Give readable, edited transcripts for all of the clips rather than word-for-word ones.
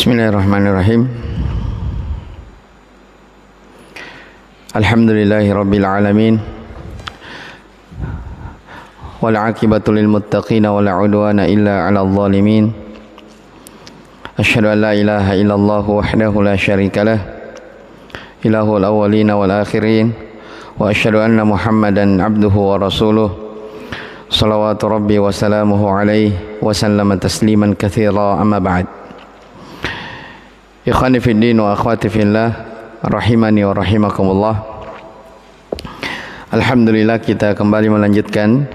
Bismillahirrahmanirrahim. Alhamdulillahi rabbil alamin. Wal aqibatu lil muttaqin wa la udwana illa 'alal zalimin. Asyhadu an la ilaha illallah wahdahu la syarika lah. Ilahul awwalin wal akhirin. Wa asyhadu anna Muhammadan 'abduhu wa rasuluh. Shalawatu rabbi wa salamuhu alaihi wa sallama tasliman katsira, amma ba'd. Ikhwani fid din wa akhwati fillah, rahimani wa rahimakumullah. Alhamdulillah, kita kembali melanjutkan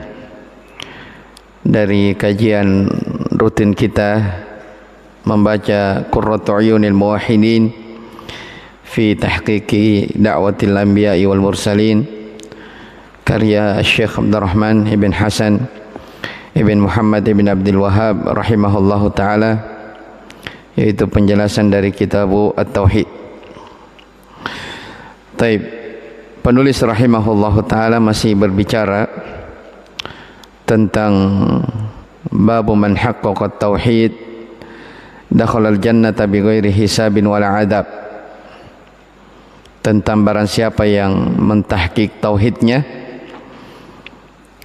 dari kajian rutin kita membaca Qurratu Uyunil Muwahhidin fi tahqiqi da'watil anbiya'i wal mursalin, karya Syekh Abdurrahman ibn Hasan ibn Muhammad ibn Abdul Wahhab rahimahullahu ta'ala, yaitu penjelasan dari kitab At-Tauhid. Taib, penulis rahimahullahu ta'ala masih berbicara tentang babu man haqqaqa at-tauhid dakhala al-jannata bighairi hisabin wala adab, tentang barang siapa yang mentahqiq tauhidnya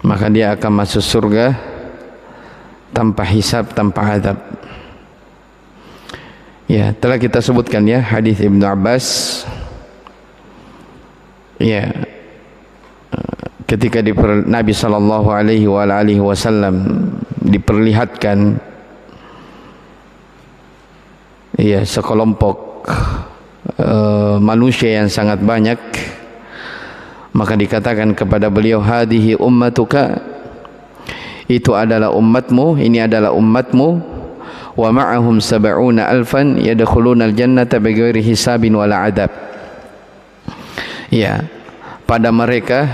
maka dia akan masuk surga tanpa hisab, tanpa adab. Ya, telah kita sebutkan ya hadis Ibnu Abbas. Ya, ketika Nabi sallallahu alaihi wasallam diperlihatkan ya sekelompok manusia yang sangat banyak, maka dikatakan kepada beliau, hadihi ummatuka, itu adalah umatmu, ini adalah umatmu, wa ma'ahum sab'una alfan yadkhuluna al-jannata bighairi hisabin wala adab. Ya, pada mereka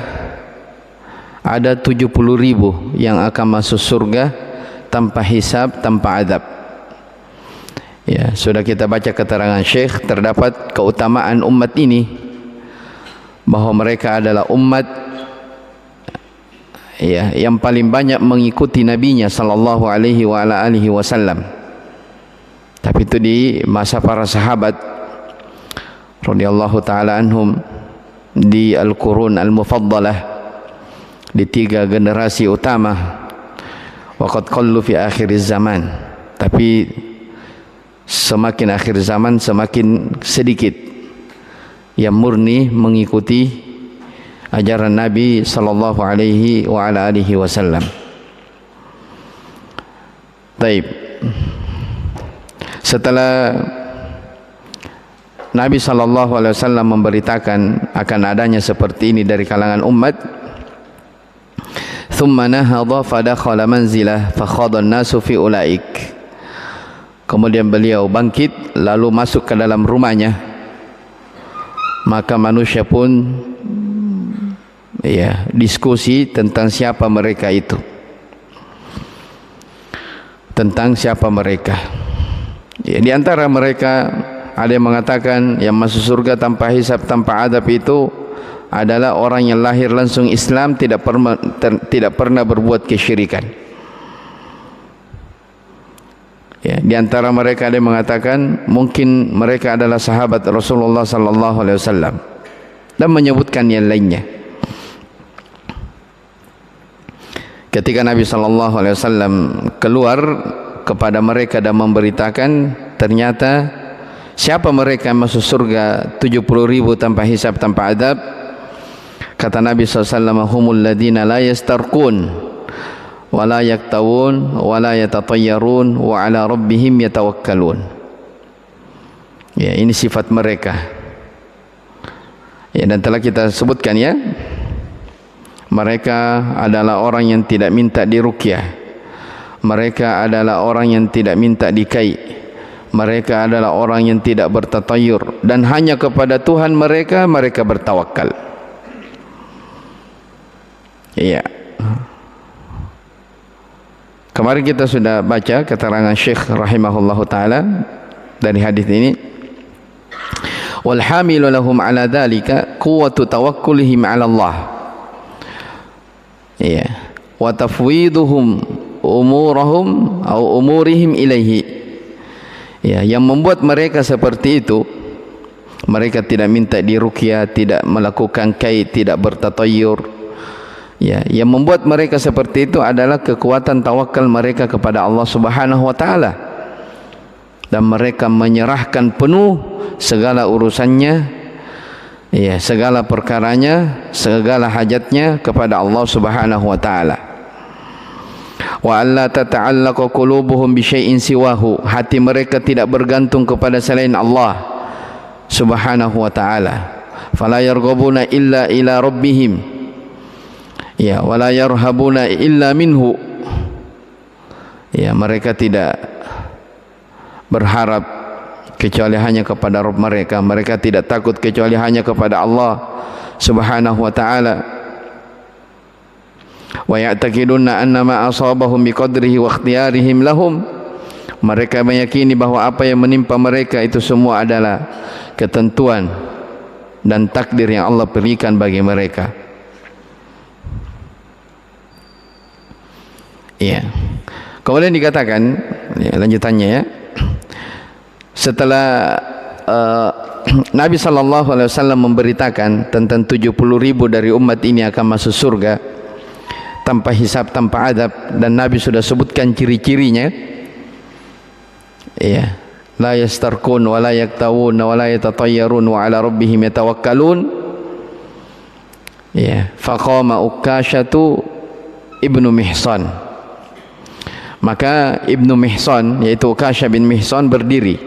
ada 70.000 yang akan masuk surga tanpa hisab, tanpa adab. Ya, sudah kita baca keterangan Syekh, terdapat keutamaan umat ini, bahwa mereka adalah umat ya yang paling banyak mengikuti nabinya sallallahu alaihi wa ala alihi wasallam. Tapi itu di masa para sahabat radhiyallahu taala anhum, di al-qurun al-mufaddalah, di 3 generasi utama. Waqad qallu fi akhir zaman, tapi semakin akhir zaman semakin sedikit yang murni mengikuti ajaran Nabi sallallahu alaihi wa ala alihi wasallam. Baik. Setelah Nabi sallallahu alaihi wasallam memberitakan akan adanya seperti ini dari kalangan umat, thumma nahadha fadakhala manzilah fakhadha an-nasu fi ulaik. Kemudian beliau bangkit lalu masuk ke dalam rumahnya, maka manusia pun ya diskusi tentang siapa mereka itu, tentang siapa mereka. Ya, di antara mereka ada yang mengatakan yang masuk surga tanpa hisab, tanpa adab itu adalah orang yang lahir langsung Islam, tidak pernah berbuat kesyirikan. Ya, di antara mereka ada yang mengatakan mungkin mereka adalah sahabat Rasulullah sallallahu alaihi wasallam, dan menyebutkan yang lainnya. Ketika Nabi sallallahu alaihi wasallam keluar kepada mereka dan memberitakan ternyata siapa mereka yang masuk surga 70.000 tanpa hisab, tanpa adab, kata Nabi SAW, humul ladina la yastarqun wa la yaktawun wa la yatatayyarun wa ala rabbihim yatawakkalun. Ya, ini sifat mereka. Ya, dan telah kita sebutkan ya, mereka adalah orang yang tidak minta diruqyah, mereka adalah orang yang tidak minta dikai, mereka adalah orang yang tidak bertatayur, dan hanya kepada Tuhan mereka bertawakal. Iya. Kemarin kita sudah baca keterangan Syekh rahimahullahu taala dari hadis ini. Wal hamilu lahum ala dzalika quwwatu tawakkulihim ala Allah. Iya. Wa tafwiduhum umurahum atau umurihim ilaihi. Ya, yang membuat mereka seperti itu, mereka tidak minta diruqyah, tidak melakukan kait, tidak bertatayur. Ya, yang membuat mereka seperti itu adalah kekuatan tawakal mereka kepada Allah Subhanahu wa taala. Dan mereka menyerahkan penuh segala urusannya, ya, segala perkaranya, segala hajatnya kepada Allah Subhanahu wa taala. Wa alla tata'allaqu qulubuhum bi syai'in siwahu. Hati mereka tidak bergantung kepada selain Allah Subhanahu wa taala. Fala yarghabuna illa ila rabbihim. Ya, wala yarhabuna illa minhu. Ya, mereka tidak berharap kecuali hanya kepada Rabb mereka. Mereka tidak takut kecuali hanya kepada Allah Subhanahu wa taala. Wa ya'taqiduna anna ma asabahum biqadrihi wa ikhtiyarihim lahum. Mereka meyakini bahwa apa yang menimpa mereka itu semua adalah ketentuan dan takdir yang Allah berikan bagi mereka. Ya. Kemudian dikatakan, ya, lanjutannya ya, setelah Nabi SAW memberitakan tentang 70.000 dari umat ini akan masuk surga tanpa hisab, tanpa adab, dan Nabi sudah sebutkan ciri-cirinya, ya, la yastarqun wa la yaktawun wa la yatatayyarun wa ala rabbihim yatawakkalun. Ya, faqama Ukashatu ibnu Mihsan. Maka Ibnu Mihsan, yaitu Ukasha bin Mihsan, berdiri.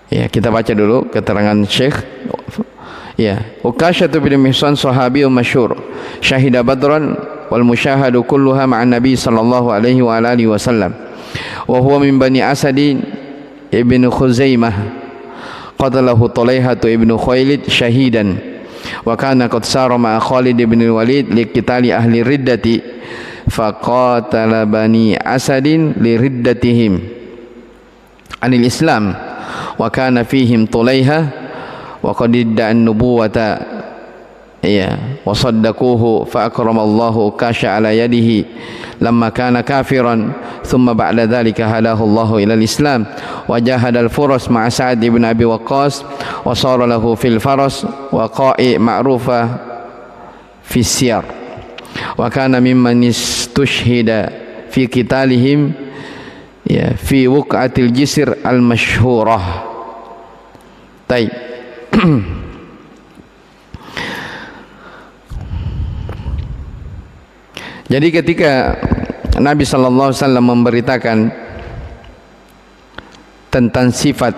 Ya, kita baca dulu keterangan Syekh. Ya, Ukasha bin Mihsan sahabiyyun masyhur, syahida badran wal musyahadu kulluha ma'an nabi sallallahu alaihi wa alihi wasallam. Wa huwa min bani Asad ibn Khuzaimah. Qatalahu Tulaihatu ibnu Khuwailid syahidan. Wa kana qad sara ma'a Khalid ibn Walid liqitali ahli riddati. Faqatala bani Asadin liriddatihim anil Islam wa kana fihim Tulaiha wa qad idda'an nubuwata, ya, wa saddaquhu fa akramallahu Ukasha ala yadihi lamma kana kafiran thumma ba'da dhalika hadahu Allahu ila al-Islam wa jahada al-furas ma'a Sa'ad ibn Abi Waqqas wa sara lahu fil faras wa qa'i ma'rufa fi siyar wa kana mimman istushhida fi qitalihim, ya, fi wuq'atil jisr al masyhurah. Baik. Jadi ketika Nabi sallallahu alaihi wasallam memberitakan tentang sifat,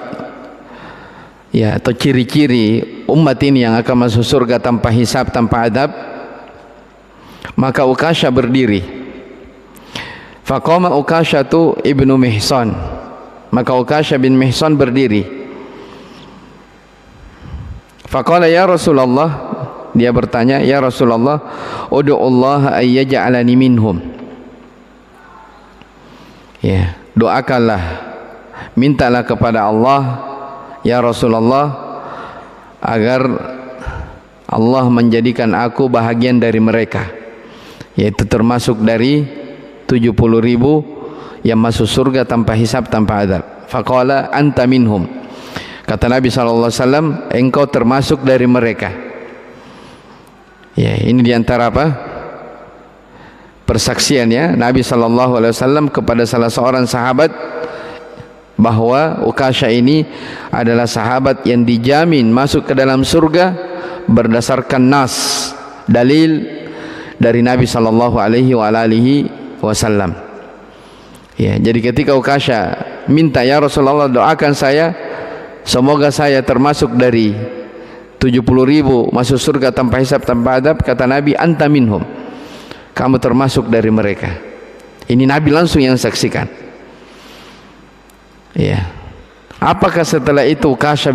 ya, atau ciri-ciri umat ini yang akan masuk surga tanpa hisab, tanpa adab, maka Ukasha berdiri. Faqama Ukashatu ibnu Mihsan. Maka Ukasha bin Mihsan berdiri. Faqala ya Rasulullah, dia bertanya, ya Rasulullah, ud'ullaha ay yaj'alani minhum. Ya, doakanlah, mintalah kepada Allah ya Rasulullah agar Allah menjadikan aku bahagian dari mereka, yaitu termasuk dari 70.000 yang masuk surga tanpa hisab, tanpa adab. Faqala anta minhum. Kata Nabi SAW, engkau termasuk dari mereka. Ya, ini diantara apa? Persaksian, ya, Nabi SAW kepada salah seorang sahabat bahwa Ukasha ini adalah sahabat yang dijamin masuk ke dalam surga berdasarkan nas, dalil dari Nabi sallallahu alaihi wasallam. Ya, jadi ketika Ukasha minta, ya Rasulullah, doakan saya semoga saya termasuk dari 70.000 masuk surga tanpa hisab, tanpa adab, kata Nabi, anta minhum. Kamu termasuk dari mereka. Ini Nabi langsung yang saksikan. Ya. Apakah setelah itu Ukasha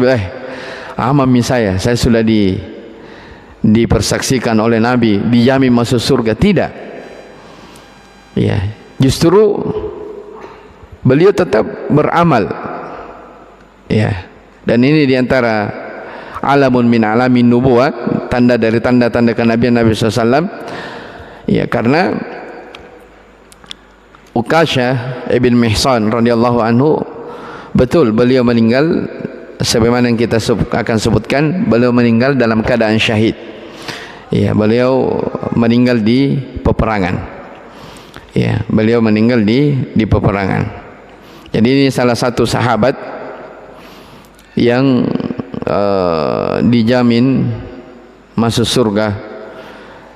mami saya sudah dipersaksikan oleh Nabi, dijamin masuk surga? Tidak. Ya, justru beliau tetap beramal. Ya, dan ini diantara alamun min alamin nubuwah, tanda dari tanda-tanda kenabian Nabi SAW. Ya, karena Ukasha ibn Mihsan radhiyallahu anhu Betul, beliau meninggal sebagaimana yang kita akan sebutkan, beliau meninggal dalam keadaan syahid. Ya, beliau meninggal di peperangan. Ya, beliau meninggal di peperangan. Jadi ini salah satu sahabat yang dijamin masuk surga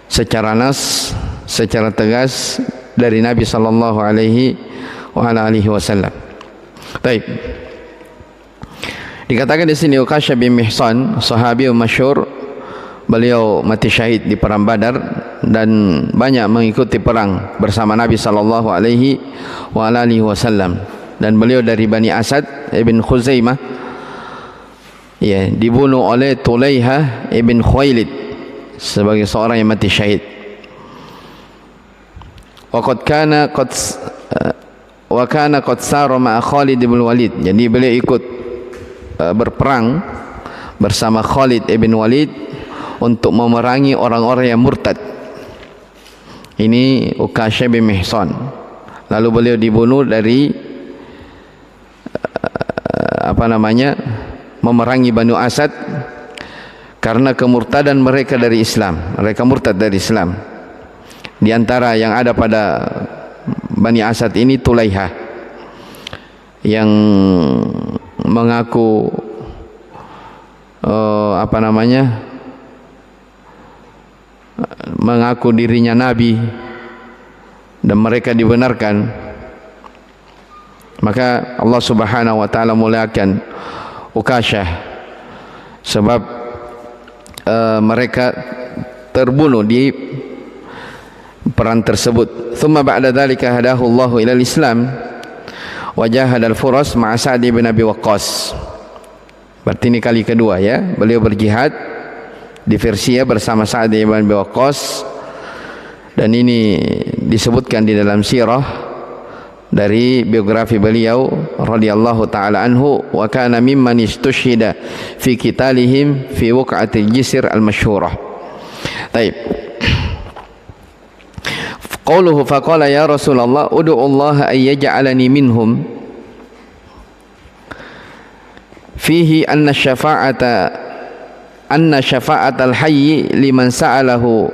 secara nas, secara tegas dari Nabi sallallahu alaihi wasallam. Baik. Dikatakan di sini Uqasyah bin Mihsan, sahabi masyhur, beliau mati syahid di perang Badar dan banyak mengikuti perang bersama Nabi sallallahu alaihi wasallam, dan beliau dari Bani Asad ibn Khuzaimah, ya, dibunuh oleh Tulaiha ibn Khuwailid sebagai seorang yang mati syahid. Wa kana qad sara ma'a Khalid bin Walid. Jadi beliau ikut berperang bersama Khalid ibn Walid untuk memerangi orang-orang yang murtad. Ini Uqasyah bin Mihsan. Lalu beliau dibunuh dari memerangi Banu Asad karena kemurtadan mereka dari Islam. Mereka murtad dari Islam. Di antara yang ada pada Bani Asad ini Tulaiha yang mengaku mengaku dirinya nabi dan mereka dibenarkan. Maka Allah Subhanahu wa taala muliakan Uqasyah sebab mereka terbunuh di perang tersebut. Thumma ba'da dzalika hadahu Allah ila al-Islam wa jahada al-Furas ma'a Sa'd bin Abi Waqqas. Berarti ini kali kedua, ya, beliau berjihad di Persia bersama Sa'd bin Abi Waqqas, dan ini disebutkan di dalam sirah dari biografi beliau radhiyallahu taala anhu, wa kana mimman istushhida fi qitalihim fi waq'atil Jisr al-masyhurah. Baik. Qauluhu faqala ya Rasulullah ud'u Allah ay yaj'alani minhum fihi anna syafa'atal hayy liman sa'alahu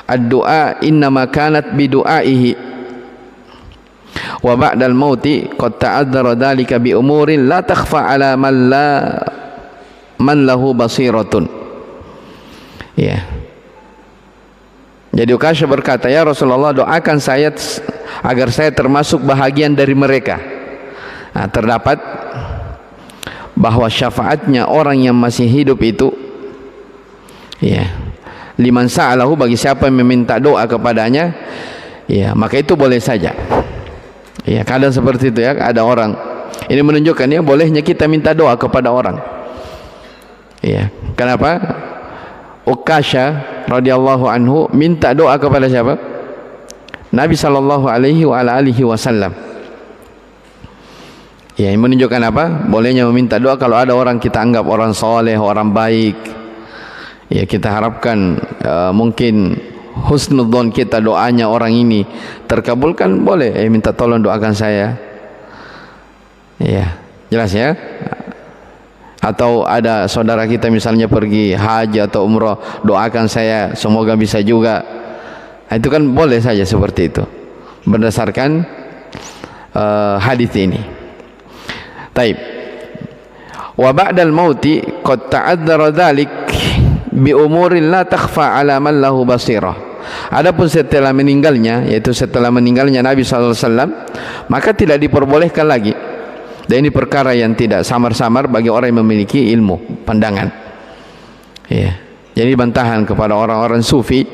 ad-du'a innama kanat bidu'aihi wa ba'dal mauti qad ta'azzara dhalika bi umurin la takhfa ala man lahu basiratun. Ya. Jadi Uqasyah berkata, ya Rasulullah, doakan saya agar saya termasuk bahagian dari mereka. Nah, terdapat bahwa syafaatnya orang yang masih hidup itu, ya, liman sa'alahu, bagi siapa yang meminta doa kepadanya, ya, maka itu boleh saja. Ya, kadang seperti itu, ya, ada orang. Ini menunjukkan, ya, bolehnya kita minta doa kepada orang. Ya, kenapa? Uqasyah radhiyallahu anhu minta doa kepada siapa? Nabi sallallahu alaihi wasallam. Ya, ini menunjukkan apa? Bolehnya meminta doa kalau ada orang kita anggap orang soleh, orang baik. Ya, kita harapkan mungkin husnudzon kita, doanya orang ini terkabulkan, boleh minta tolong doakan saya. Ya, jelas, ya. Atau ada saudara kita misalnya pergi haji atau umrah, doakan saya semoga bisa juga. Nah, itu kan boleh saja seperti itu berdasarkan hadis ini. Taib. Wa ba'dal mauti qad ta'azzara dzalik bi umurin la takhfa 'ala man lahu basirah. Adapun setelah meninggalnya, yaitu setelah meninggalnya Nabi sallallahu alaihi wasallam, maka tidak diperbolehkan lagi. Dan ini perkara yang tidak samar-samar bagi orang yang memiliki ilmu pandangan. Ya. Jadi bantahan kepada orang-orang sufi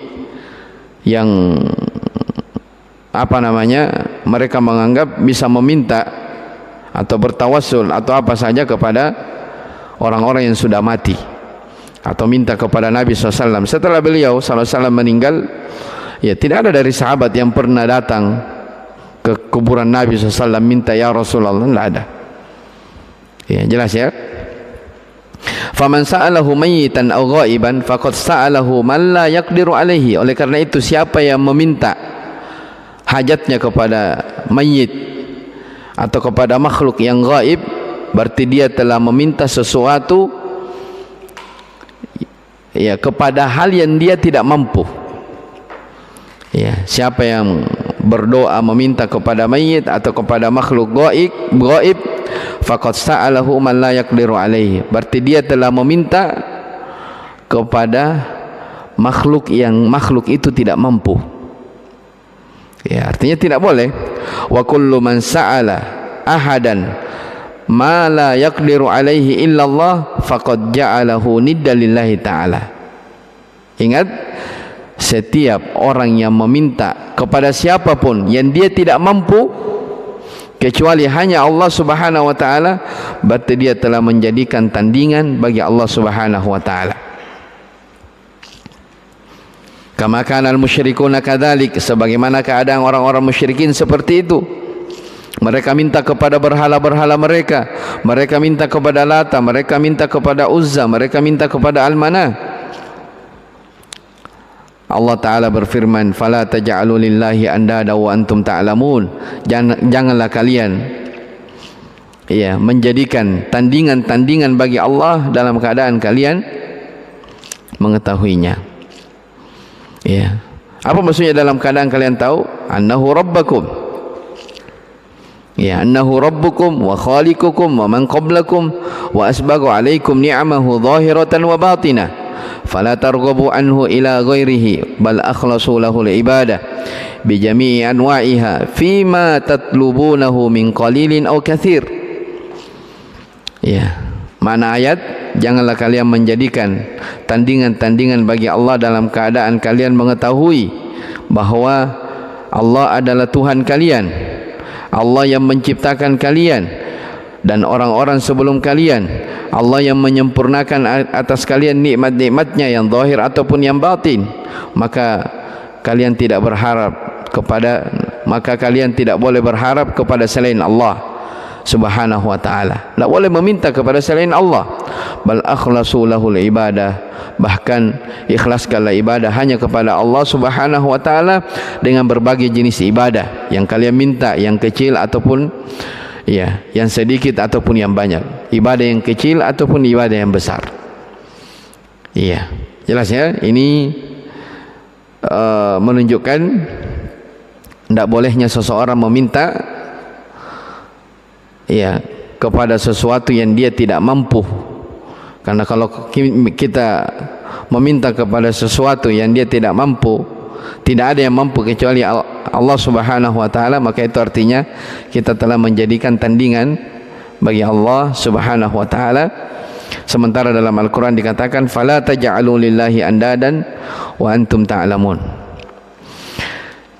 yang mereka menganggap bisa meminta atau bertawassul atau apa saja kepada orang-orang yang sudah mati, atau minta kepada Nabi SAW. Setelah beliau SAW meninggal, ya, tidak ada dari sahabat yang pernah datang ke kuburan Nabi SAW minta ya Rasulullah, tidak ada. Ya, jelas, ya. Faman sa'alahu mayyitan aw ghaiban faqad sa'alahu man la yaqdiru alaihi. Oleh karena itu, siapa yang meminta hajatnya kepada mayit atau kepada makhluk yang gaib, berarti dia telah meminta sesuatu ya kepada hal yang dia tidak mampu. Ya, siapa yang berdoa meminta kepada mayit atau kepada makhluk gaib, faqad sa'alahu man la yaqdiru alaihi, berarti dia telah meminta kepada makhluk yang makhluk itu tidak mampu. Ya, artinya tidak boleh. Wa kullu man sa'ala ahadan ma la yaqdiru alaihi illallah faqad ja'alahu nidda lillahi ta'ala. Ingat, setiap orang yang meminta kepada siapapun yang dia tidak mampu kecuali hanya Allah Subhanahu wa taala, berarti dia telah menjadikan tandingan bagi Allah Subhanahu wa taala. Kama kana al-musyrikuna kadzalik, sebagaimana keadaan orang-orang musyrikin seperti itu. Mereka minta kepada berhala-berhala mereka, mereka minta kepada Lata, mereka minta kepada Uzza, mereka minta kepada Al-Manah. Allah Ta'ala berfirman, fala taj'alu lillahi andada wa antum ta'lamun, janganlah kalian menjadikan tandingan-tandingan bagi Allah dalam keadaan kalian mengetahuinya. Apa maksudnya dalam keadaan kalian tahu? Annahu rabbakum, annahu rabbukum wa khaliqukum wa man qablakum wa asbagha alaikum ni'amahu zahiratan wa batinah fala targhabu anhu ila ghairihi bal akhlasu lahu al-ibadah bi jami'i anwa'iha fima tatlubunahu min qalilin aw katsir. Mana ayat, janganlah kalian menjadikan tandingan-tandingan bagi Allah dalam keadaan kalian mengetahui bahwa Allah adalah Tuhan kalian, Allah yang menciptakan kalian dan orang-orang sebelum kalian, Allah yang menyempurnakan atas kalian nikmat-nikmatnya yang zahir ataupun yang batin. Maka kalian tidak boleh berharap kepada selain Allah Subhanahu wa ta'ala. Tak boleh meminta kepada selain Allah. Bal akhlasu lahul ibadah, bahkan ikhlaskanlah ibadah hanya kepada Allah Subhanahu wa ta'ala dengan berbagai jenis ibadah yang kalian minta, yang kecil ataupun yang sedikit ataupun yang banyak, ibadah yang kecil ataupun ibadah yang besar. Jelas ya, ini menunjukkan tidak bolehnya seseorang meminta kepada sesuatu yang dia tidak mampu. Karena kalau kita meminta kepada sesuatu yang dia tidak mampu, tidak ada yang mampu kecuali Allah Subhanahu wa ta'ala, maka itu artinya kita telah menjadikan tandingan bagi Allah Subhanahu wa ta'ala. Sementara dalam Al-Quran dikatakan fala taj'alu lillahi andadan wa antum ta'lamun,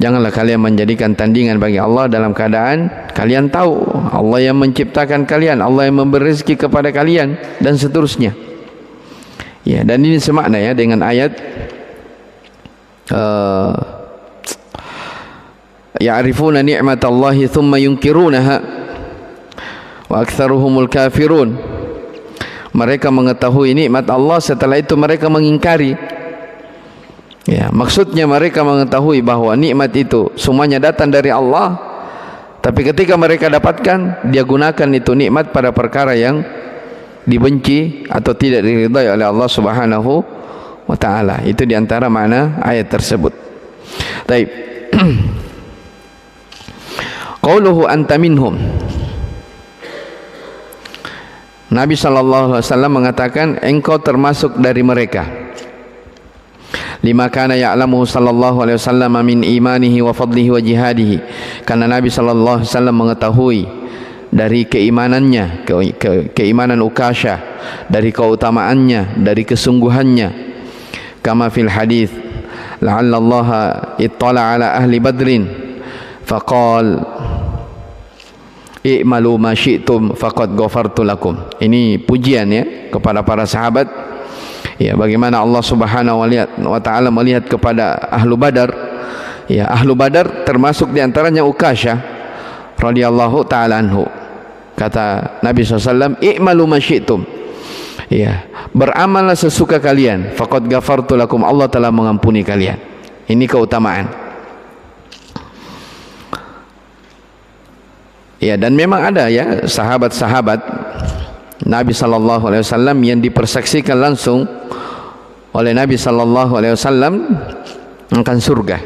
janganlah kalian menjadikan tandingan bagi Allah dalam keadaan kalian tahu Allah yang menciptakan kalian, Allah yang memberi rezeki kepada kalian, dan seterusnya. Dan ini semakna dengan ayat ya'rifuna ni'matallahi thumma yunkirunaha wa aktsaruhumul kafirun. Mereka mengetahui nikmat Allah, setelah itu mereka mengingkari. Maksudnya mereka mengetahui bahwa nikmat itu semuanya datang dari Allah, tapi ketika mereka dapatkan, dia gunakan itu nikmat pada perkara yang dibenci atau tidak diridai oleh Allah Subhanahu wa ta'ala. Itu diantara makna ayat tersebut. Baik. Qauluhu anta minhum, Nabi SAW mengatakan engkau termasuk dari mereka. Lima kana ya'lamu sallallahu alaihi wasallam min imanihi wa fadlihi wa jihadihi, karena Nabi sallallahu alaihi wasallam mengetahui dari keimanannya, keimanan Ukasyah, dari keutamaannya, dari kesungguhannya. Kama fil hadis, la'alla Allah ittala ala ahli badrin faqal i'malu ma syi'tum faqad ghafartu lakum. Ini pujian kepada para sahabat. Bagaimana Allah Subhanahu wa ta'ala melihat kepada ahlu Badar. Ahlu Badar termasuk diantaranya Ukasyah radhiyallahu ta'ala anhu. Kata Nabi SAW, i'malu ma syi'tum, beramallah sesuka kalian, faqad ghafartu lakum, Allah telah mengampuni kalian. Ini keutamaan. Ya, dan memang ada ya sahabat-sahabat Nabi sallallahu alaihi wasallam yang dipersaksikan langsung oleh Nabi sallallahu alaihi wasallam akan surga.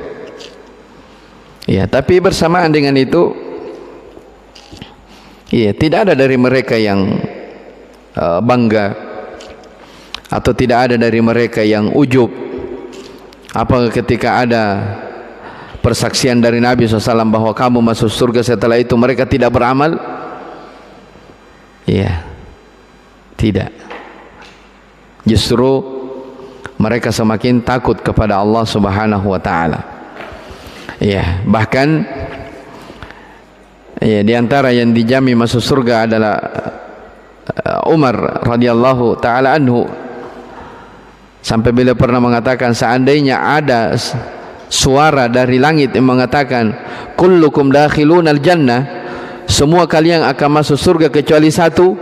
Ya, tapi bersamaan dengan itu ya tidak ada dari mereka yang bangga atau tidak ada dari mereka yang ujub apa ketika ada persaksian dari Nabi SAW bahwa kamu masuk surga, setelah itu mereka tidak beramal. Ya, tidak. Justru mereka semakin takut kepada Allah Subhanahu wa taala. Ya, bahkan ya di antara yang dijamin masuk surga adalah Umar radhiyallahu taala anhu, sampai beliau pernah mengatakan seandainya ada suara dari langit yang mengatakan kullukum dakhilunal jannah, semua kalian akan masuk surga kecuali satu,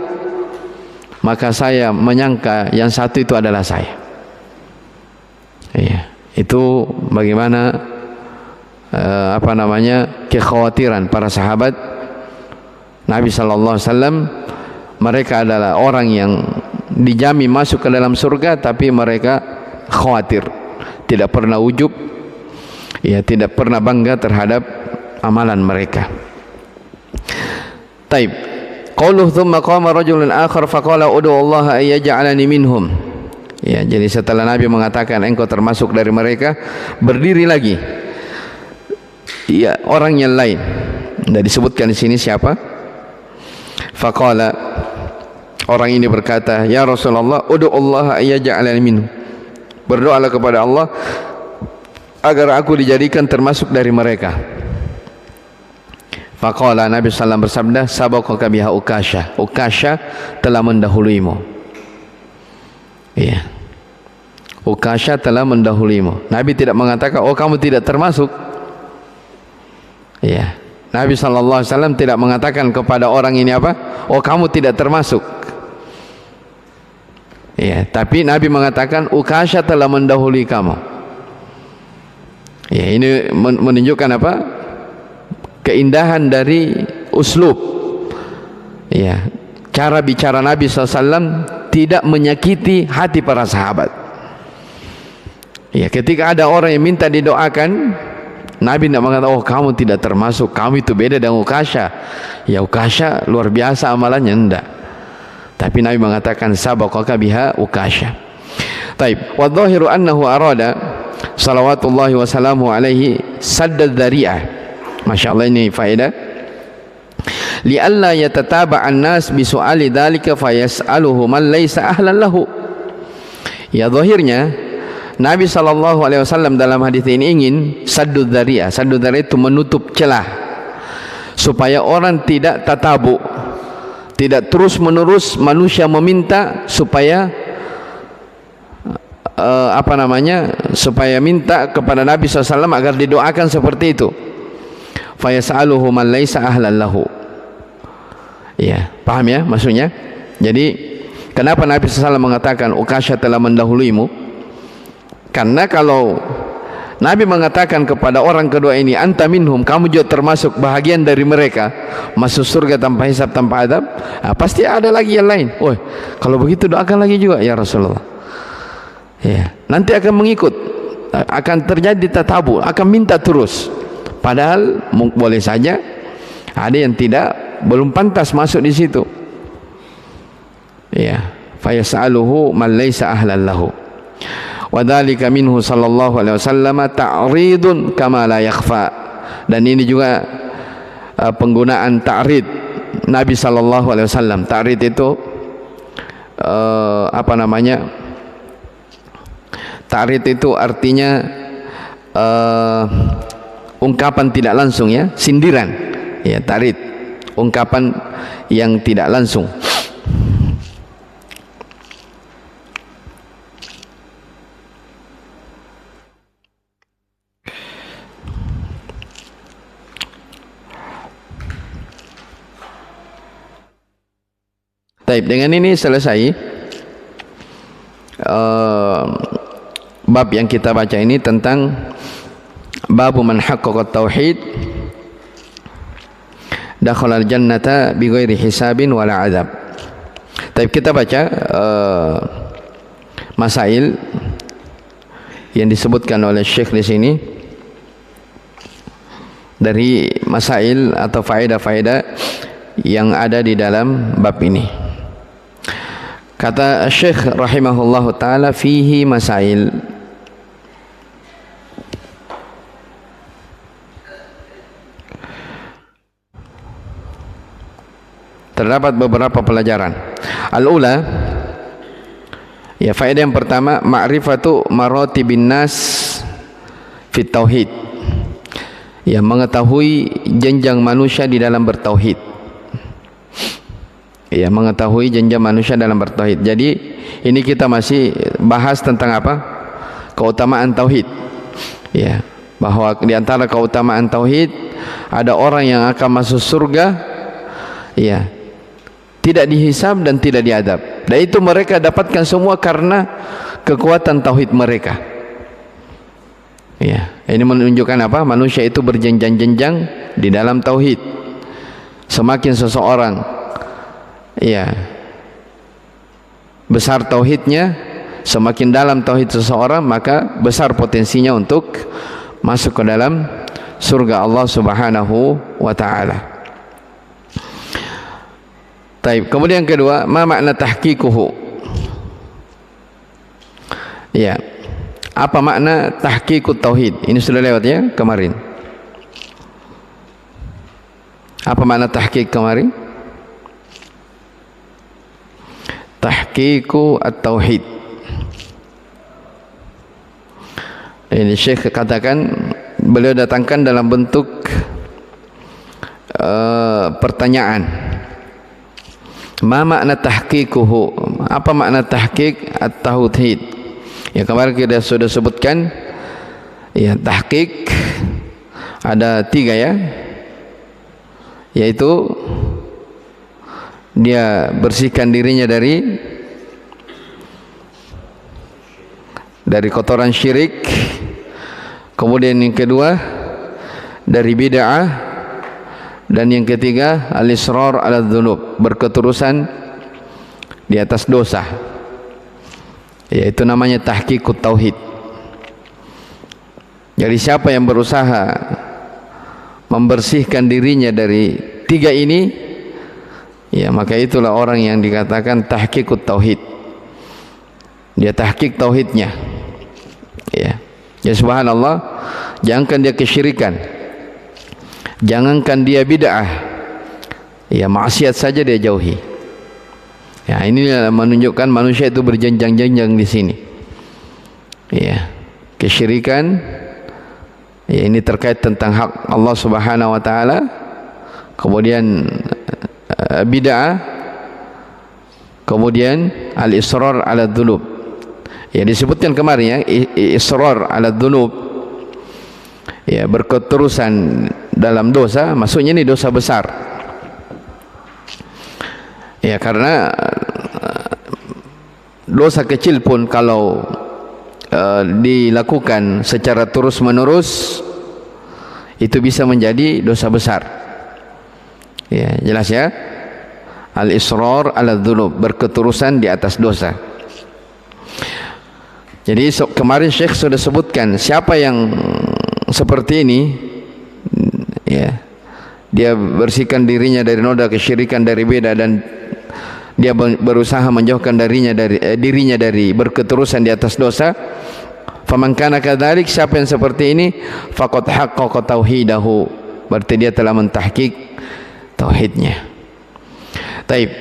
maka saya menyangka yang satu itu adalah saya. Iya, itu bagaimana kekhawatiran para sahabat Nabi sallallahu alaihi wasallam. Mereka adalah orang yang dijamin masuk ke dalam surga, tapi mereka khawatir, tidak pernah ujub, ya, tidak pernah bangga terhadap amalan mereka. Taib. Qauluhu thumma qama rajulun akhar faqala ud'u Allah ay yaj'alani minhum. Ya, jadi setelah Nabi mengatakan engkau termasuk dari mereka, berdiri lagi ya orang yang lain. Tidak disebutkan di sini siapa. Faqala, orang ini berkata, ya Rasulullah, ud'u Allah ay yaj'alani minhum. Berdoalah kepada Allah agar aku dijadikan termasuk dari mereka. Faqala, Nabi sallallahu bersabda, sabaqaka biha Ukasha. Ukasha telah mendahulimu. Iya. Ukasha telah mendahulimu. Nabi tidak mengatakan, oh kamu tidak termasuk. Iya. Nabi sallallahu alaihi wasallam tidak mengatakan kepada orang ini apa? Oh kamu tidak termasuk. Iya, tapi Nabi mengatakan Ukasha telah mendahului kamu. Ya, ini menunjukkan apa? Keindahan dari uslub. Ya, cara bicara Nabi SAW tidak menyakiti hati para sahabat. Ya, ketika ada orang yang minta didoakan, Nabi tidak mengatakan, oh kamu tidak termasuk, kamu itu beda dengan Ukasha. Ya, Ukasha luar biasa amalannya, enggak. Tapi Nabi mengatakan sabaqaka biha Ukasha. Taib. Wa dhahiru annahu arada salawatullahi wa salamu alaihi saddad dzari'ah. Masya Allah, ini faedah. Li'alla yatataba'an nas bisu'ali dhalika fayas'aluhu man laysa ahlan lahu. Ya, zahirnya Nabi SAW dalam hadis ini ingin saddud dzari'ah. Saddud dzari'ah itu menutup celah supaya orang tidak tatabu, tidak terus menerus manusia meminta supaya supaya minta kepada Nabi SAW agar didoakan seperti itu. Fayas'aluhu man laysa ahlan lahu. Ya, paham ya maksudnya? Jadi kenapa Nabi SAW mengatakan Ukasha telah mendahuluimu? Karena kalau Nabi mengatakan kepada orang kedua ini, anta minhum, kamu juga termasuk bahagian dari mereka, masuk surga tanpa hisab, tanpa adab, pasti ada lagi yang lain. Oh, kalau begitu doakan lagi juga ya Rasulullah. Ya, nanti akan mengikut, akan terjadi tatabu, akan minta terus. Padahal boleh saja ada yang belum pantas masuk di situ. Ya, fayas'aluhu man laysa ahlan lahu. Wa dzalika minhu sallallahu alaihi wasallam ta'ridun kama la yakhfa. Dan ini juga penggunaan ta'rid Nabi sallallahu alaihi wasallam. Ta'rid itu Ta'rid itu artinya ungkapan tidak langsung, ya, sindiran. Ya, ta'rid, ungkapan yang tidak langsung. Baik, dengan ini selesai bab yang kita baca ini tentang bab man haqqaqa tauhid, dakhala al-jannata bighairi hisabin wala adab. Tapi kita baca masail yang disebutkan oleh Syekh di sini, dari masail atau faedah-faedah yang ada di dalam bab ini. Kata Syekh rahimahullahu taala, fihi masail. Terdapat beberapa pelajaran. Al-ula, ya, faedah yang pertama, ma'rifatu maratibin nas fit tauhid. Ya, mengetahui jenjang manusia di dalam bertauhid. Ya, mengetahui jenjang manusia dalam bertauhid. Jadi ini kita masih bahas tentang apa? Keutamaan tauhid. Ya, bahwa di antara keutamaan tauhid ada orang yang akan masuk surga, ya, tidak dihisab dan tidak diadab. Dan itu mereka dapatkan semua karena kekuatan tauhid mereka. Ya, ini menunjukkan apa? Manusia itu berjenjang-jenjang di dalam tauhid. Semakin seseorang, ya, besar tauhidnya, semakin dalam tauhid seseorang, maka besar potensinya untuk masuk ke dalam surga Allah Subhanahu wa taala. Taib. Kemudian yang kedua, ma makna tahqiquhu. Ya. Apa makna tahqiqut tauhid? Ini sudah lewat ya kemarin. Apa makna tahqiq kemarin? Tahqiqu at-tauhid. Ini Syekh katakan, beliau datangkan dalam bentuk pertanyaan. Ma makna tahqiquhu? Apa makna tahqiq at-tauhid? Ya, kemarin kita sudah sebutkan, ya, tahqiq ada 3 ya, yaitu dia bersihkan dirinya dari kotoran syirik. Kemudian yang kedua dari bid'ah. Dan yang ketiga, al-israr ala dzunub, berketerusan di atas dosa. Yaitu namanya tahqiqut tauhid. Jadi siapa yang berusaha membersihkan dirinya dari 3 ini, ya, maka itulah orang yang dikatakan tahqiqut tauhid. Dia tahqiq tauhidnya. Ya. Ya, subhanallah, jangankan dia kesyirikan, jangankan dia bid'ah, ya, maksiat saja dia jauhi. Ya, ini menunjukkan manusia itu berjenjang-jenjang di sini. Ya, kesyirikan, ya, ini terkait tentang hak Allah Subhanahu wa taala. Kemudian bid'ah, kemudian al-israr ala dzunub. Ya, disebutkan kemarin ya, israr ala dzunub, ya, berketerusan dalam dosa, maksudnya ini dosa besar. Ya, karena dosa kecil pun kalau dilakukan secara terus menerus itu bisa menjadi dosa besar. Ya, jelas ya. Al-israr ala dzunub, berketerusan di atas dosa. Jadi kemarin Syekh sudah sebutkan siapa yang seperti ini, ya, dia bersihkan dirinya dari noda kesyirikan, dari beda, dan dia berusaha menjauhkan dirinya dari berketerusan di atas dosa. Faman kana kadzalik, siapa yang seperti ini, faqad haqqaqa tauhidahu, berarti dia telah mentahqiq tauhidnya. Taib.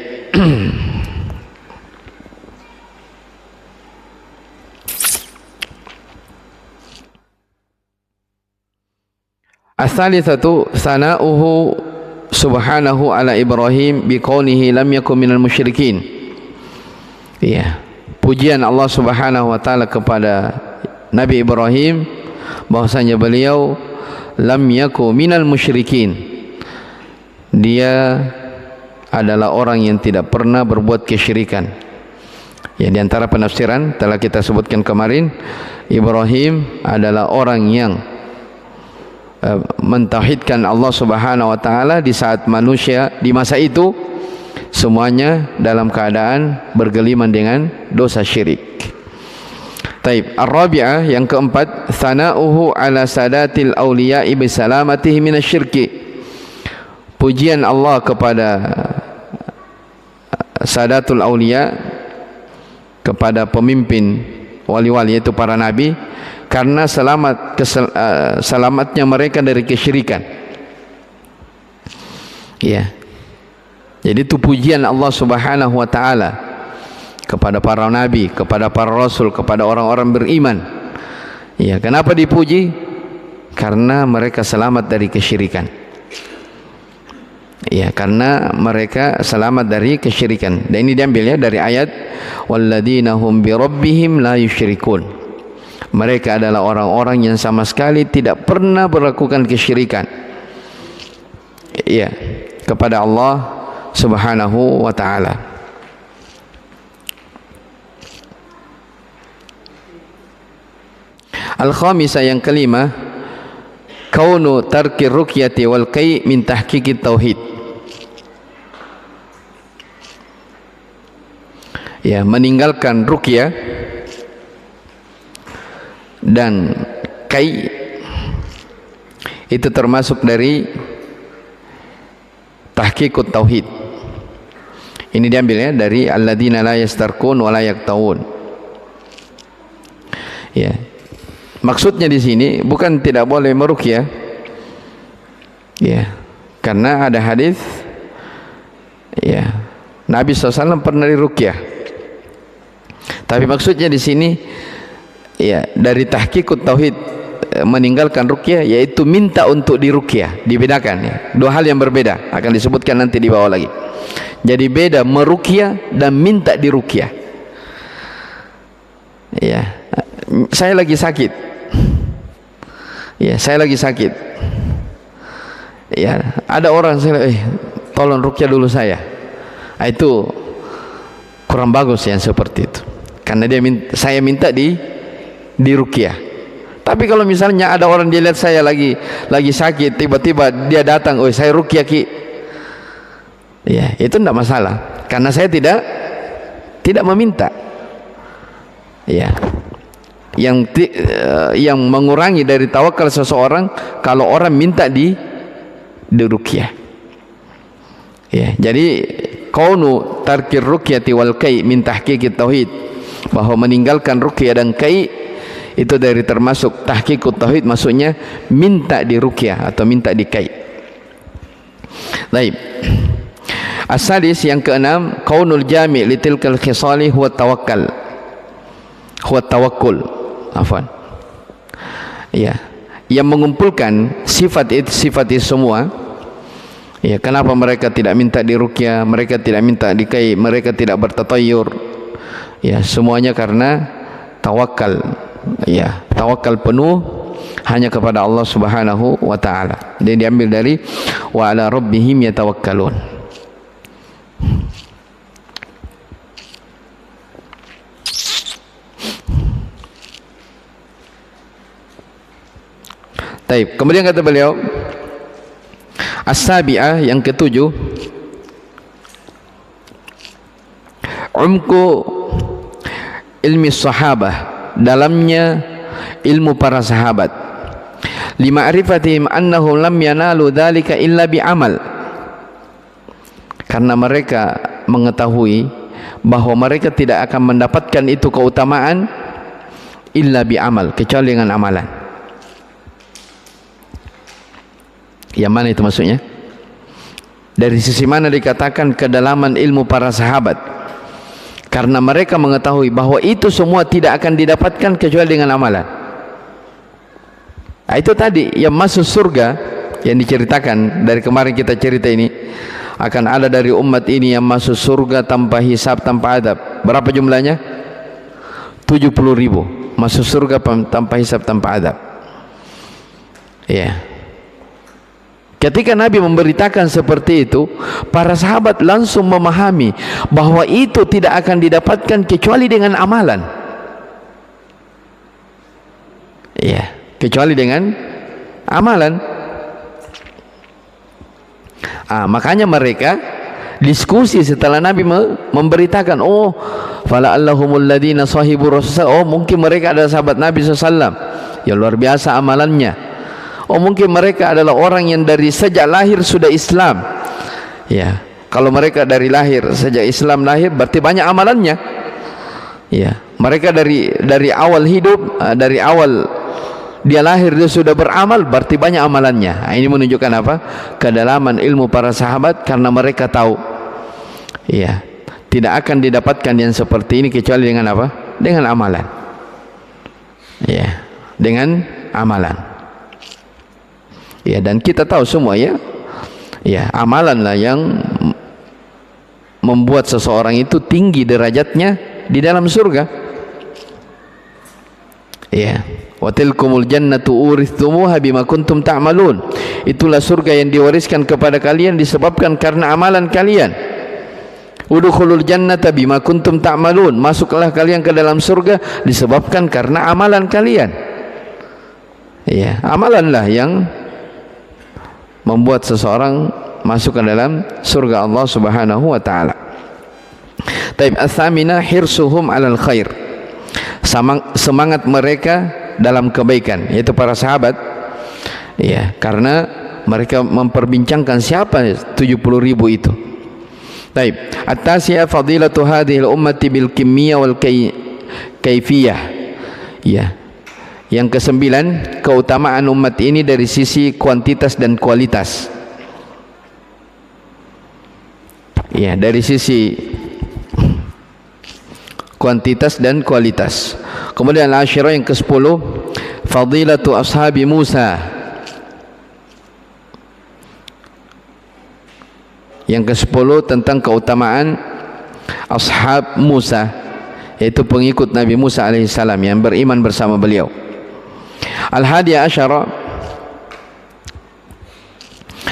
As-salitsatu sana'uhu subhanahu ala Ibrahim biqaulihi lam yakun minal musyrikin. Ya, pujian Allah Subhanahu wa taala kepada Nabi Ibrahim bahwasanya beliau lam yakun minal musyrikin. Dia adalah orang yang tidak pernah berbuat kesyirikan. Ya, di antara penafsiran telah kita sebutkan kemarin, Ibrahim adalah orang yang mentauhidkan Allah Subhanahu wa taala di saat manusia di masa itu semuanya dalam keadaan bergeliman dengan dosa syirik. Taib. Ar-rabi'ah, yang keempat, thana'uhu ala sadatil awliya'i bisalamatihi minasyirki. Pujian Allah kepada sadatul awliya, kepada pemimpin wali-wali yaitu para nabi, karena selamatnya mereka dari kesyirikan. Ya. Jadi itu pujian Allah Subhanahu wa taala kepada para nabi, kepada para rasul, kepada orang-orang beriman. Ya, kenapa dipuji? Karena mereka selamat dari kesyirikan. Ya, karena mereka selamat dari kesyirikan. Dan ini diambil ya dari ayat walladzina hum bi rabbihim la yusyrikun. Mereka adalah orang-orang yang sama sekali tidak pernah melakukan kesyirikan. Ya, kepada Allah Subhanahu wa taala. Al-khamisah, yang kelima, kaunu tarki ruqyati wal qai min tahqiqit tauhid. Ya, meninggalkan ruqyah dan qai itu termasuk dari tahqiqut tauhid. Ini diambil ya dari alladzina la yastarqun wa la yaktawun. Ya. Maksudnya di sini bukan tidak boleh meruqyah, ya, karena ada hadis, ya, Nabi SAW pernah diruqyah. Tapi maksudnya di sini, ya, dari tahqiqut tauhid, meninggalkan ruqyah, yaitu minta untuk diruqyah, dibedakan. Ya. Dua hal yang berbeda, akan disebutkan nanti di bawah lagi. Jadi beda meruqyah dan minta diruqyah. Ya, saya lagi sakit. Ya, saya lagi sakit. Ya, ada orang saya, tolong ruqyah dulu saya. Itu kurang bagus yang seperti itu. Karena saya minta di ruqyah. Tapi kalau misalnya ada orang dia lihat saya lagi sakit, tiba-tiba dia datang, saya ruqyah ki. Ya, itu tidak masalah. Karena saya tidak meminta. Ya. Yang mengurangi dari tawakal seseorang kalau orang minta di ruqyah. Ya, jadi kaunu tarkir ruqyati wal qai min tahqiqit tauhid, bahwa meninggalkan ruqyah dan qai itu dari termasuk tahqiqut tauhid, maksudnya minta di ruqyah atau minta di qai. Baik. As-sadis, yang keenam, kaunul jami' litilkal khisali huwa tawakkal. Huwa tawakkul. Afwan. Ya, yang mengumpulkan sifat itu semua. Ya, kenapa mereka tidak minta diruqyah, mereka tidak minta dikai, mereka tidak bertatayur? Ya, semuanya karena tawakal. Ya, tawakal penuh hanya kepada Allah Subhanahu wa taala. Dan diambil dari wa ala rabbihim yatawakkalun. Taib. Kemudian kata beliau, as-sabi'ah, yang ketujuh, umku ilmi sahabah, dalamnya ilmu para sahabat, lima'rifatihim annahum lam yanalu dzalika illa bi'amal, karena mereka mengetahui bahwa mereka tidak akan mendapatkan itu keutamaan illa bi'amal, kecuali dengan amalan. Yang mana itu maksudnya? Dari sisi mana dikatakan kedalaman ilmu para sahabat? Karena mereka mengetahui bahwa itu semua tidak akan didapatkan kecuali dengan amalan. Nah, itu tadi yang masuk surga yang diceritakan dari kemarin kita cerita ini, akan ada dari umat ini yang masuk surga tanpa hisab, tanpa adab. Berapa jumlahnya? 70.000 masuk surga tanpa hisab, tanpa adab. Ya. Ketika Nabi memberitakan seperti itu, para sahabat langsung memahami bahwa itu tidak akan didapatkan kecuali dengan amalan. Ya, kecuali dengan amalan. Makanya mereka diskusi setelah Nabi memberitakan, oh fala allahumul ladina sahibu rasulullah, oh mungkin mereka adalah sahabat Nabi SAW yang luar biasa amalannya, oh mungkin mereka adalah orang yang dari sejak lahir sudah Islam. Ya, kalau mereka dari lahir sejak Islam lahir berarti banyak amalannya. Ya, mereka dari awal hidup, dari awal dia lahir dia sudah beramal, berarti banyak amalannya. Ini menunjukkan apa? Kedalaman ilmu para sahabat, karena mereka tahu, ya, tidak akan didapatkan yang seperti ini kecuali dengan apa? Dengan amalan. Ya, dengan amalan. Ya, dan kita tahu semua ya, ya, amalanlah yang membuat seseorang itu tinggi derajatnya di dalam surga. Ya, wa tilkumul jannatu urithumuha bima kuntum ta'malun. Itulah surga yang diwariskan kepada kalian disebabkan karena amalan kalian. Udkhulul jannata bima kuntum ta'malun. Masuklah kalian ke dalam surga disebabkan karena amalan kalian. Ya, amalanlah yang membuat seseorang masuk ke dalam surga Allah Subhanahu wa taala. Taib ats-tsamina hirsuhum 'alal khair. Semangat mereka dalam kebaikan, yaitu para sahabat, ya, karena mereka memperbincangkan siapa 70.000 itu. Taib at-tasiyah fadilatu hadhil ummati bil kimmiyah wal kaifiyah. Ya, yang kesembilan, keutamaan umat ini dari sisi kuantitas dan kualitas. Ya, dari sisi kuantitas dan kualitas. Kemudian al-asyirah yang ke-10, fadilatu ashabi Musa. Yang ke-10 tentang keutamaan ashab Musa, yaitu pengikut Nabi Musa alaihissalam yang beriman bersama beliau. Al-hadiyah asyara,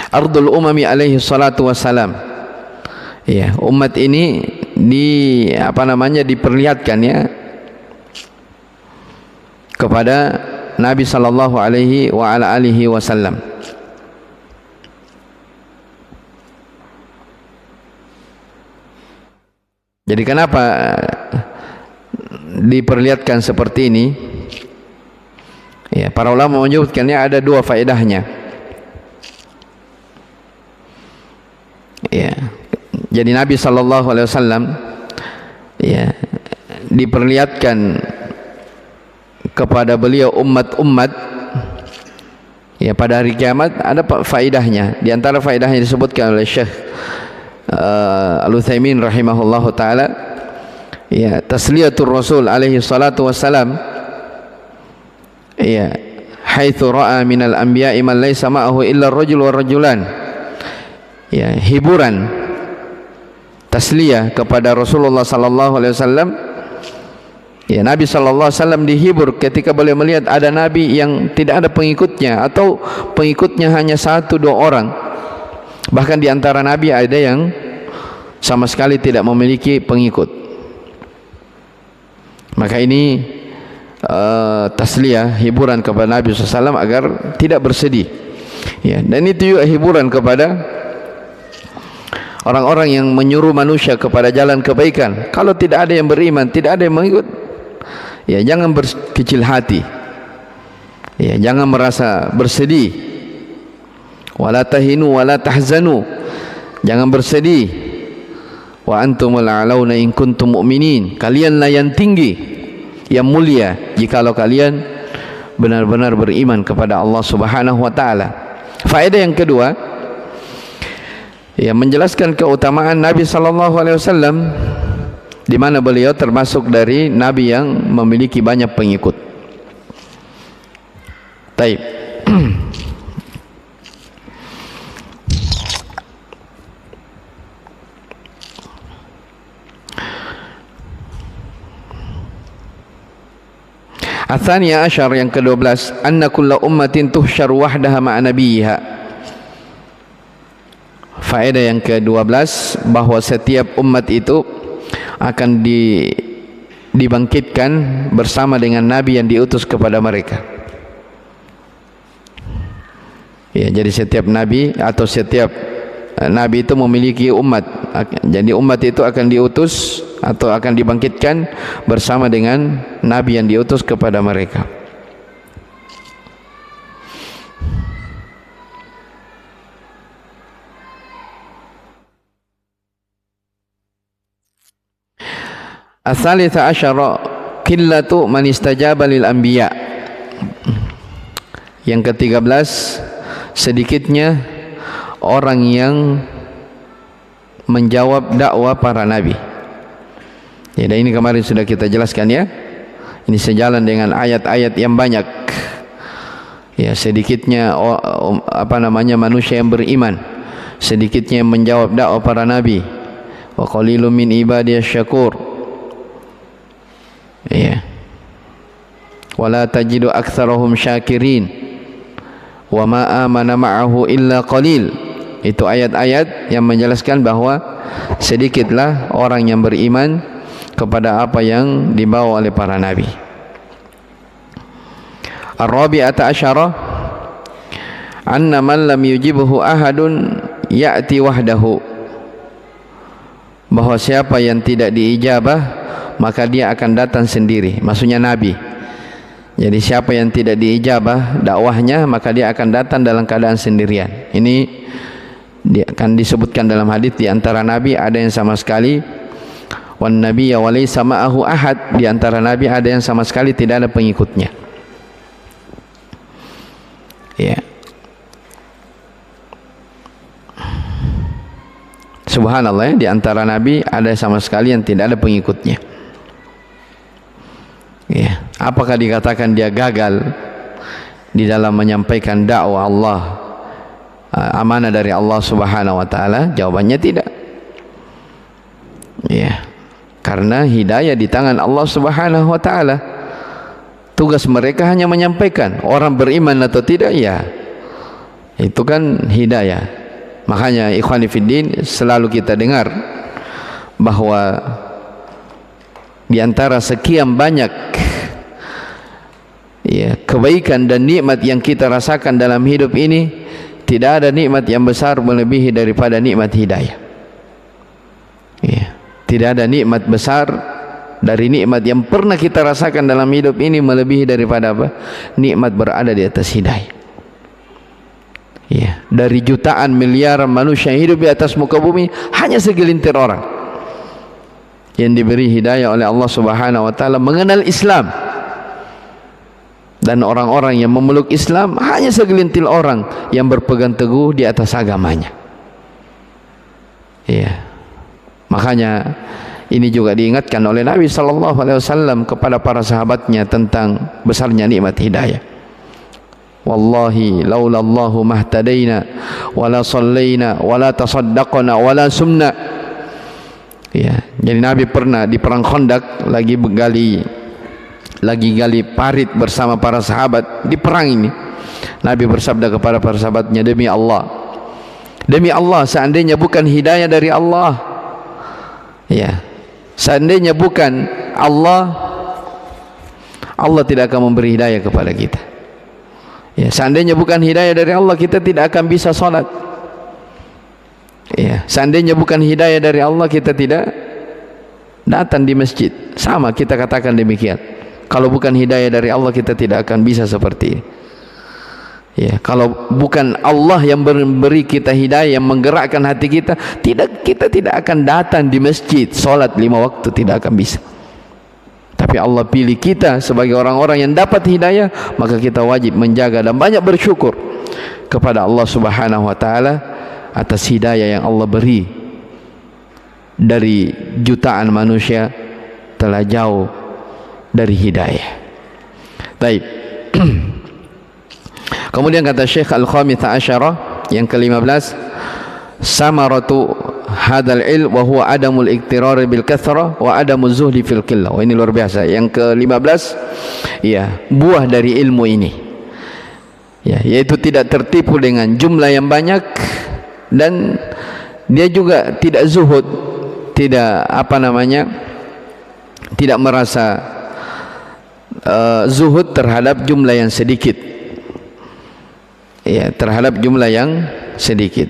ardul umami alaihi salatu wassalam. Ya, umat ini diperlihatkan ya kepada Nabi sallallahu alaihi wa ala alihi wasallam. Jadi kenapa diperlihatkan seperti ini? Ya, para ulama menyebutkannya ada dua faedahnya. Ya, jadi Nabi sallallahu alaihi wasallam ya diperlihatkan kepada beliau umat-umat ya pada hari kiamat ada faedahnya. Di antara faedahnya disebutkan oleh Syekh Al-Utsaimin rahimahullahu taala, ya, tasliyatur Rasul alaihi salatu wassalam, ya, haitsu ra'a minal anbiya'i man laisa ma'ahu illa ar-rajul wa rajulan. Ya, hiburan tasliyah kepada Rasulullah sallallahu alaihi wasallam. Ya, Nabi sallallahu alaihi wasallam dihibur ketika beliau melihat ada nabi yang tidak ada pengikutnya atau pengikutnya hanya 1-2 orang. Bahkan di antara nabi ada yang sama sekali tidak memiliki pengikut. Maka ini tasliyah, hiburan kepada Nabi sallallahu alaihi wasallam agar tidak bersedih. Ya, dan itu juga hiburan kepada orang-orang yang menyuruh manusia kepada jalan kebaikan. Kalau tidak ada yang beriman, tidak ada yang mengikut, ya jangan berkecil hati, ya jangan merasa bersedih. Wala tahinu wala tahzanu, jangan bersedih. Wa antumul a'launa in kuntum mu'minin, kalianlah yang tinggi, yang mulia jikalau kalian benar-benar beriman kepada Allah Subhanahu wa taala. Faedah yang kedua, ya, menjelaskan keutamaan Nabi sallallahu alaihi wasallam, di mana beliau termasuk dari nabi yang memiliki banyak pengikut. Taib. Ats-tsaniyah asyar, yang ke-12, anna kulla ummatin tuhsyar wahdaha ma'a nabiyha. Faedah yang ke-12, bahwa setiap umat itu akan dibangkitkan bersama dengan nabi yang diutus kepada mereka. Ya, jadi setiap nabi atau setiap Nabi itu memiliki umat. Jadi umat itu akan diutus atau akan dibangkitkan bersama dengan Nabi yang diutus kepada mereka. As-salisa asyara qillatu man istajaba lil anbiya. Yang ke-13, sedikitnya orang yang menjawab dakwah para nabi. Ya, dan ini kemarin sudah kita jelaskan ya. Ini sejalan dengan ayat-ayat yang banyak. Ya, sedikitnya manusia yang beriman, sedikitnya yang menjawab dakwah para nabi. Wa qalilum min ibadiyasy syakur. Ya. Wala tajidu aktsarahum syakirin. Wa ma amana ma'ahu illa qalil. Itu ayat-ayat yang menjelaskan bahwa sedikitlah orang yang beriman kepada apa yang dibawa oleh para nabi. Ar-rabi'ata asyara anna man lam yujibhu ahadun ya'ti wahdahu. Bahwa siapa yang tidak diijabah maka dia akan datang sendiri, maksudnya nabi. Jadi siapa yang tidak diijabah dakwahnya maka dia akan datang dalam keadaan sendirian. Ini dia akan disebutkan dalam hadis, di antara nabi ada yang sama sekali wan nabiyya wa laysa ma'ahu ahad, di antara nabi ada yang sama sekali tidak ada pengikutnya. Ya. Subhanallah ya, di antara nabi ada sama sekali yang tidak ada pengikutnya. Ya, apakah dikatakan dia gagal di dalam menyampaikan dakwah Allah, amanah dari Allah Subhanahu wa taala? Jawabannya tidak. Ya. Karena hidayah di tangan Allah Subhanahu wa taala. Tugas mereka hanya menyampaikan, orang beriman atau tidak ya. Itu kan hidayah. Makanya ikhwani fiddin, selalu kita dengar bahwa di antara sekian banyak ya kebaikan dan nikmat yang kita rasakan dalam hidup ini, tidak ada nikmat yang besar melebihi daripada nikmat hidayah. Ya, tidak ada nikmat besar dari nikmat yang pernah kita rasakan dalam hidup ini melebihi daripada apa? Nikmat berada di atas hidayah. Ya, dari jutaan miliaran manusia yang hidup di atas muka bumi, hanya segelintir orang yang diberi hidayah oleh Allah Subhanahu wa taala mengenal Islam. Dan orang-orang yang memeluk Islam hanya segelintir orang yang berpegang teguh di atas agamanya. Ya. Makanya ini juga diingatkan oleh Nabi sallallahu alaihi wasallam kepada para sahabatnya tentang besarnya nikmat hidayah. Wallahi laulallahu mahtadaina wala sallaina wala tasaddaqna wala sumna. Ya, jadi Nabi pernah di perang Khandaq lagi gali parit bersama para sahabat di perang ini. Nabi bersabda kepada para sahabatnya, demi Allah, seandainya bukan hidayah dari Allah, ya, seandainya bukan Allah tidak akan memberi hidayah kepada kita. Ya, seandainya bukan hidayah dari Allah, kita tidak akan bisa sholat. Ya, seandainya bukan hidayah dari Allah, kita tidak datang di masjid. Sama kita katakan demikian. Kalau bukan hidayah dari Allah, kita tidak akan bisa seperti ini. Ya, kalau bukan Allah yang memberi kita hidayah, yang menggerakkan hati kita, kita tidak akan datang di masjid, sholat 5 waktu tidak akan bisa. Tapi Allah pilih kita sebagai orang-orang yang dapat hidayah, maka kita wajib menjaga dan banyak bersyukur kepada Allah Subhanahu wa taala atas hidayah yang Allah beri. Dari jutaan manusia telah jauh dari hidayah. Baik. Kemudian kata Syekh Al-Khamisa Asyara yang ke-15, samaratu hadal ilm wa huwa adamul iktirar bil kathra wa adamuz zuhdi fil qillah. Ini luar biasa. Yang ke-15, ya, buah dari ilmu ini, ya, yaitu tidak tertipu dengan jumlah yang banyak, dan dia juga tidak zuhud, tidak tidak merasa zuhud terhadap jumlah yang sedikit, ya, terhadap jumlah yang sedikit.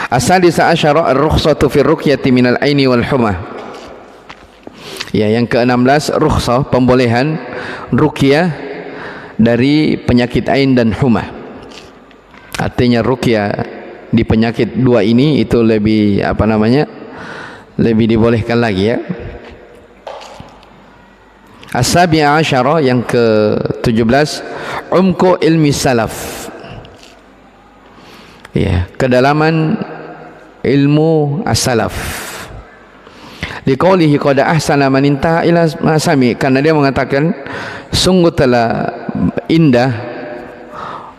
As-sadisa asyara ar-rukhsatu fi ruqyati minal aini wal humah. Ya, yang ke-16 rukhsah, pembolehan ruqyah dari penyakit ain dan humah. Artinya ruqyah di penyakit dua ini itu lebih lebih dibolehkan lagi ya. As-sabi'a asyara, yang ke-17 umku ilmi salaf. Ya, kedalaman ilmu as-salaf. Liqaulihi qad ahsana man intaha ila ma sami, karena dia mengatakan sungguh telah indah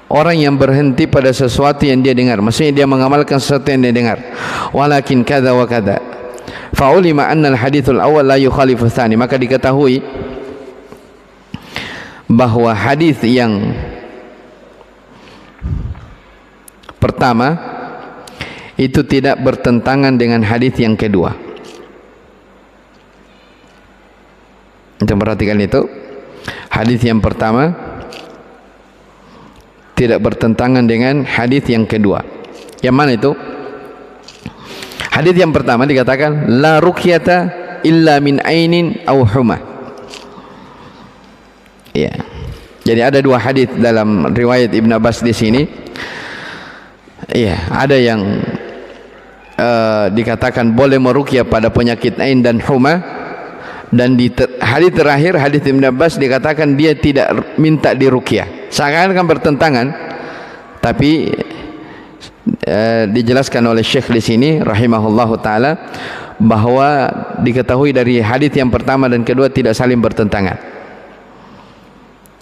orang yang berhenti pada sesuatu yang dia dengar. Maksudnya dia mengamalkan sesuatu yang dia dengar. Walakin kadza wa kadza. Fa ulima anna al-hadithul awwal la yukhalifu tsani, maka diketahui bahwa hadis yang pertama itu tidak bertentangan dengan hadis yang kedua. Kita perhatikan itu. Hadis yang pertama tidak bertentangan dengan hadis yang kedua. Yang mana itu? Hadis yang pertama dikatakan la ruqyata illa min ainin aw humah. Ya. Jadi ada dua hadis dalam riwayat Ibn Abbas di sini. Ya, ada yang dikatakan boleh meruqyah pada penyakit ain dan humah, dan di hadis terakhir hadis Ibn Abbas dikatakan dia tidak minta diruqyah. Seakan-akan bertentangan, tapi dijelaskan oleh Syekh di sini rahimahullahu taala bahwa diketahui dari hadis yang pertama dan kedua tidak saling bertentangan.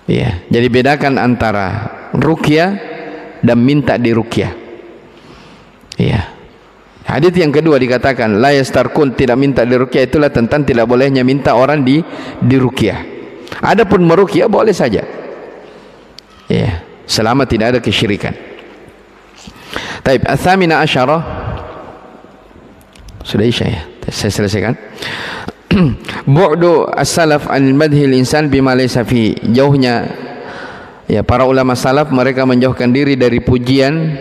Ya, jadi bedakan antara ruqyah dan minta diruqyah. Ya. Hadis yang kedua dikatakan la yastarqun, tidak minta diruqyah, itulah tentang tidak bolehnya minta orang diruqyah. Adapun meruqyah boleh saja. Ya, selama tidak ada kesyirikan. Taib, ats-tsamina asyara. Sudah isya ya. Saya selesaikan. Bu'du as-salaf anil madhil insan bima laysa fi, jauhnya ya para ulama salaf, mereka menjauhkan diri dari pujian,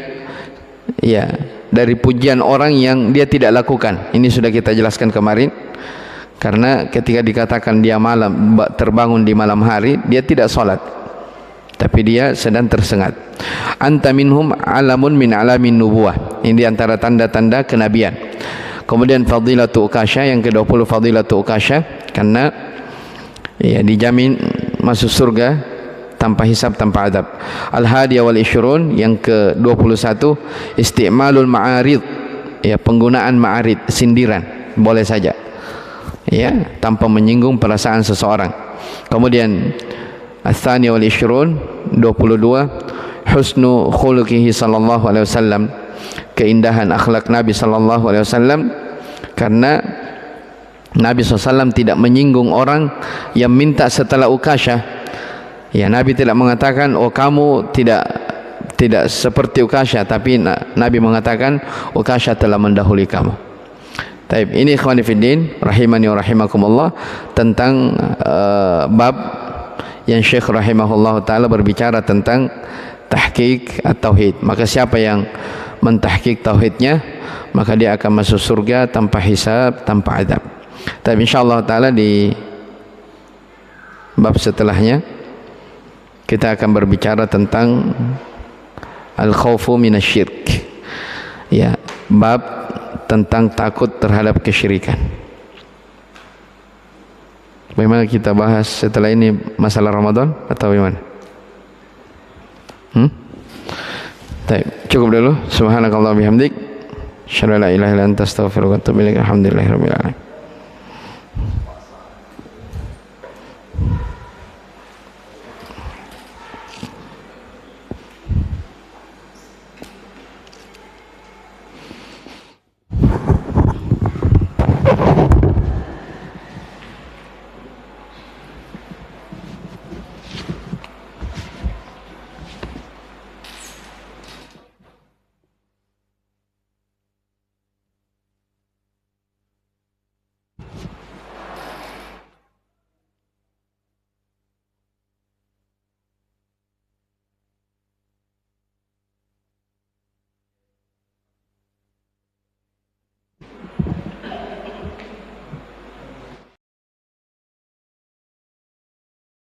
ya, dari pujian orang yang dia tidak lakukan. Ini sudah kita jelaskan kemarin. Karena ketika dikatakan dia terbangun di malam hari, dia tidak sholat, tapi dia sedang tersengat. Anta minhum alamun min alamin nubuwah, ini diantara tanda-tanda kenabian. Kemudian fadilatu Uqasyah, yang ke-20 fadilatu Uqasyah, karena ya dijamin masuk surga tanpa hisab, tanpa adab. Al-hadiyah wal isyrun, yang ke-21 isti'malul ma'arid, ya, penggunaan ma'arid, sindiran, boleh saja, ya, tanpa menyinggung perasaan seseorang. Kemudian ats-tsaniyah wal isyrun, 22 husnu khuluqihi sallallahu alaihi wasallam, keindahan akhlak Nabi sallallahu alaihi wasallam, karena Nabi SAW tidak menyinggung orang yang minta setelah Uqasyah. Ya, Nabi tidak mengatakan oh kamu tidak seperti Uqasyah, tapi Nabi mengatakan Uqasyah telah mendahului kamu. Taib, ini ikhwani fiddin rahimani wa rahimakumullah, tentang bab yang Syekh rahimahullah taala berbicara tentang tahqiq at-tauhid. Maka siapa yang mentahqiq tauhidnya, maka dia akan masuk surga tanpa hisab, tanpa adab. Tapi insyaallah taala di bab setelahnya kita akan berbicara tentang al-khaufu minasyirk. Ya, bab tentang takut terhadap kesyirikan. Bagaimana kita bahas setelah ini masalah Ramadan atau bagaimana? Cukup dulu. Subhanakallah bihamdik, asyhadu an la ilaha illa anta, astaghfiruka wa atubu ilaik. Alhamdulillahirabbil alamin.